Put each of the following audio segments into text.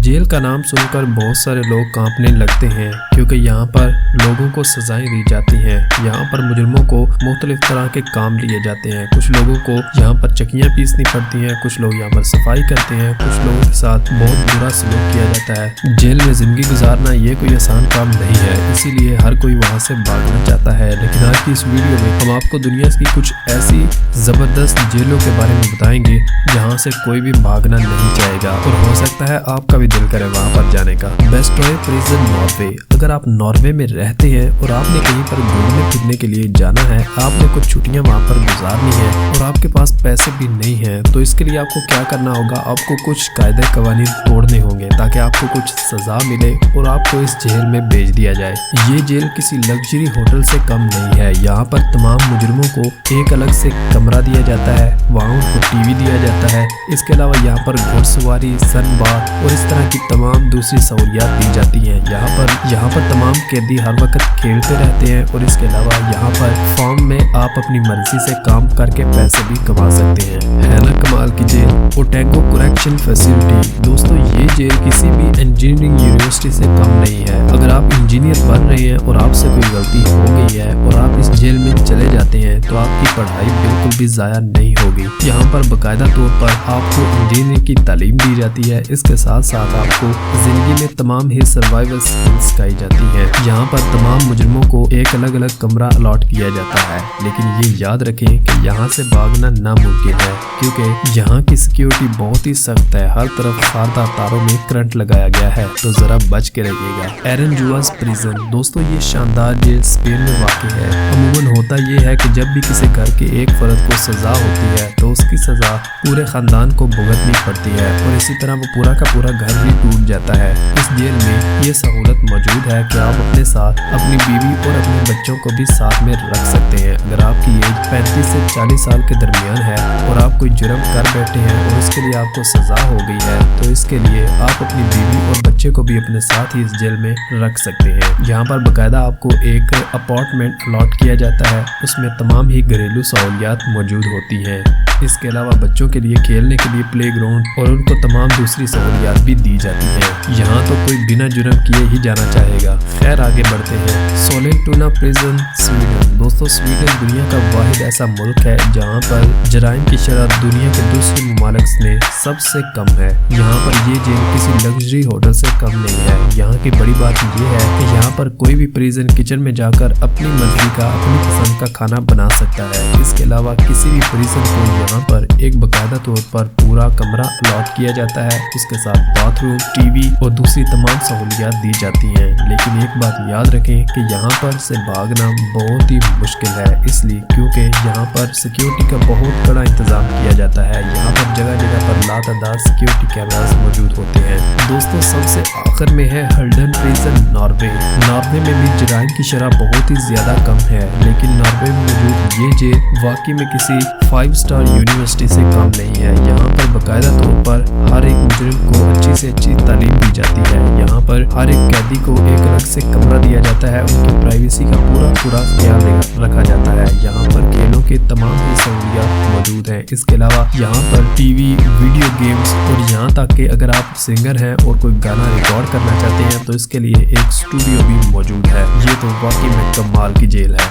Jail का नाम सुनकर बहुत सारे लोग कांपने लगते हैं, क्योंकि यहाँ पर लोगों को सजाएं दी जाती हैं। यहाँ पर मुजरिमों को मुख्तलिफ तरह के काम लिए जाते हैं। कुछ लोगों को यहाँ पर चक्कियाँ पीसनी पड़ती हैं, कुछ लोग यहाँ पर सफाई करते हैं, कुछ लोगों के साथ बहुत बुरा सलूक किया जाता है। जेल में जिंदगी गुजारना ये कोई आसान काम नहीं है, इसीलिए हर कोई वहाँ से भागना चाहता है। लेकिन आज की इस वीडियो में हम आपको दुनिया की कुछ ऐसी जबरदस्त जेलों के बारे में बताएंगे जहाँ से कोई भी भागना नहीं चाहेगा, और हो सकता है आपका भी दिल करे वहाँ पर जाने का। वेस्टरॉय प्रिजन नॉर्वे। अगर आप नॉर्वे में रहते हैं और आपने कहीं पर घूमने फिरने के लिए जाना है, आपने कुछ छुट्टियां वहाँ पर गुजारनी है और आपके पास पैसे भी नहीं हैं, तो इसके लिए आपको क्या करना होगा, आपको कुछ कायदे कवानीन तोड़ने होंगे ताकि आपको कुछ सजा मिले और आपको इस जेल में भेज दिया जाए। ये जेल किसी लग्जरी होटल से कम नहीं है। यहाँ पर तमाम मुजरिमों को एक अलग से कमरा दिया जाता है, वहाँ उनको टीवी दिया जाता है। इसके अलावा यहाँ पर घुड़सवारी, सन बाथ और इस तरह की तमाम दूसरी सहूलियात दी जाती हैं। यहाँ पर तमाम कैदी हर वक्त खेलते रहते हैं, और इसके अलावा यहाँ पर फार्म में आप अपनी मर्जी से काम करके पैसे भी कमा सकते हैं। है ना कमाल की जेल। Otago correction facility. दोस्तों, ये जेल किसी भी इंजीनियरिंग यूनिवर्सिटी से कम नहीं है। अगर आप इंजीनियर बन रहे हैं और आपसे कोई गलती हो गई है और आप इस जेल में चले जाते हैं, तो आपकी पढ़ाई बिल्कुल भी ज़ाया नहीं होगी। यहाँ पर बाकायदा तौर पर आपको इंजीनियरिंग की तालीम दी जाती है। इसके साथ साथ आपको जिंदगी में तमाम ही सर्वाइवल स्किल्स सिखाई जाती है। यहाँ पर तमाम मुजरिमों को एक अलग अलग कमरा अलॉट किया जाता है, लेकिन ये याद रखें कि यहाँ से भागना नामुमकिन है, क्योंकि यहाँ की सिक्योरिटी बहुत ही सख्त है। हर तरफ खारदार तारों में करंट लगाया गया है, तो जरा बच के रहिएगा। एरेंजुआज प्रिजन। दोस्तों, ये शानदार जेल स्पेन में वाक़ है। अमूमन होता ये है कि जब भी किसी घर के एक फर्द को सजा होती है, तो उसकी सजा पूरे खानदान को भुगतनी पड़ती है, और इसी तरह वो पूरा का पूरा घर भी टूट जाता है। इस जेल में ये सहूलत मौजूद है कि आप अपने साथ अपनी बीवी और अपने बच्चों को भी साथ में रख सकते हैं। अगर आपकी एज 35 से 40 साल के दरमियान है और आप कोई जुर्म कर बैठे हैं और इसके लिए आपको सजा हो गई है, तो इसके लिए आप अपनी बीवी और बच्चे को भी अपने साथ ही इस जेल में रख सकते हैं। यहाँ पर बाकायदा आपको एक अपार्टमेंट अलॉट किया जाता है, उसमें तमाम ही घरेलू सहूलियात मौजूद होती हैं। इसके अलावा बच्चों के लिए खेलने के लिए प्ले ग्राउंड और उनको तमाम दूसरी सहूलियात भी दी जाती हैं। यहाँ तो कोई बिना जुर्म किए ही जाना चाहेगा। खैर, आगे बढ़ते हैं। सोलेंटुना प्रिजन, स्वीडन। दोस्तों, स्वीडन दुनिया का वाहिद ऐसा मुल्क है जहाँ पर जराइम की शरह दुनिया के दूसरे ममालिक में सबसे कम है। यहाँ पर ये जेल किसी लग्जरी होटल से कम नहीं है। यहाँ की बड़ी बात ये है कि यहाँ पर कोई भी प्रिजन किचन में जाकर अपनी मर्जी का, अपनी पसंद का खाना बना सकता है। इसके अलावा किसी भी प्रिजन को यहाँ पर एक बाकायदा तौर पर पूरा कमरा अलॉट किया जाता है, उसके साथ बाथरूम, टीवी और दूसरी तमाम सहूलियात दी जाती हैं। लेकिन एक बात याद रखें कि यहाँ पर से भागना बहुत ही मुश्किल है, इसलिए क्योंकि यहाँ पर सिक्योरिटी का बहुत बड़ा इंतजाम किया जाता है। यहाँ पर जगह जगह पर लातादार सिक्योरिटी कैमरास मौजूद होते हैं। दोस्तों, सबसे आखिर में है हल्डन प्रिजन, नॉर्वे। नॉर्वे में भी जराइम की शरह बहुत ही ज्यादा कम है, लेकिन नॉर्वे में मौजूद ये जेल वाकई में किसी 5 स्टार यूनिवर्सिटी से कम नहीं है। यहाँ पर बाकायदा तौर पर हर एक मुजरिम को अच्छी से अच्छी तालीम दी जाती है। यहाँ पर हर एक कैदी को एक अलग से कमरा दिया जाता है, उनकी प्राइवेसी का पूरा ख्याल रखा जाता है। यहाँ पर खेलों के तमाम ही सहूलियात मौजूद हैं। इसके अलावा यहाँ पर टीवी, वीडियो गेम्स और यहाँ तक कि अगर आप सिंगर हैं और कोई गाना रिकॉर्ड करना चाहते हैं, तो इसके लिए एक स्टूडियो भी मौजूद है। ये तो वाकई में कमाल की जेल है।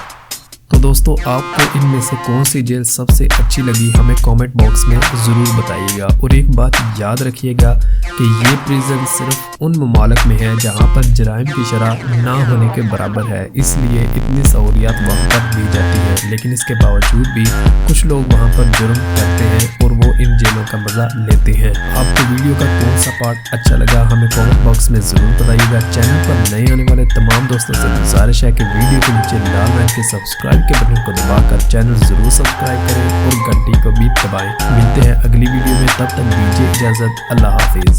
तो दोस्तों, आपको इनमें से कौन सी जेल सबसे अच्छी लगी, हमें कमेंट बॉक्स में ज़रूर बताइएगा। और एक बात याद रखिएगा कि ये प्रिजन सिर्फ उन ममालिक में है जहाँ पर जराइम की शरह ना होने के बराबर है, इसलिए इतनी सहूलियात वहाँ पर दी जाती है। लेकिन इसके बावजूद भी कुछ लोग वहाँ पर जुर्म करते हैं और वो इन जेलों का मज़ा लेते हैं। आपको वीडियो का कौन सा पार्ट अच्छा लगा, हमें कमेंट बॉक्स में ज़रूर बताइएगा। चैनल पर नए आने वाले तमाम दोस्तों से गुजारिश है कि वीडियो के नीचे लाल रंग के सब्सक्राइब के बटन को दबाकर चैनल जरूर सब्सक्राइब करें और घंटी को भी दबाएं। मिलते हैं अगली वीडियो में, तब तक दीजिए इजाजत। अल्लाह हाफिज।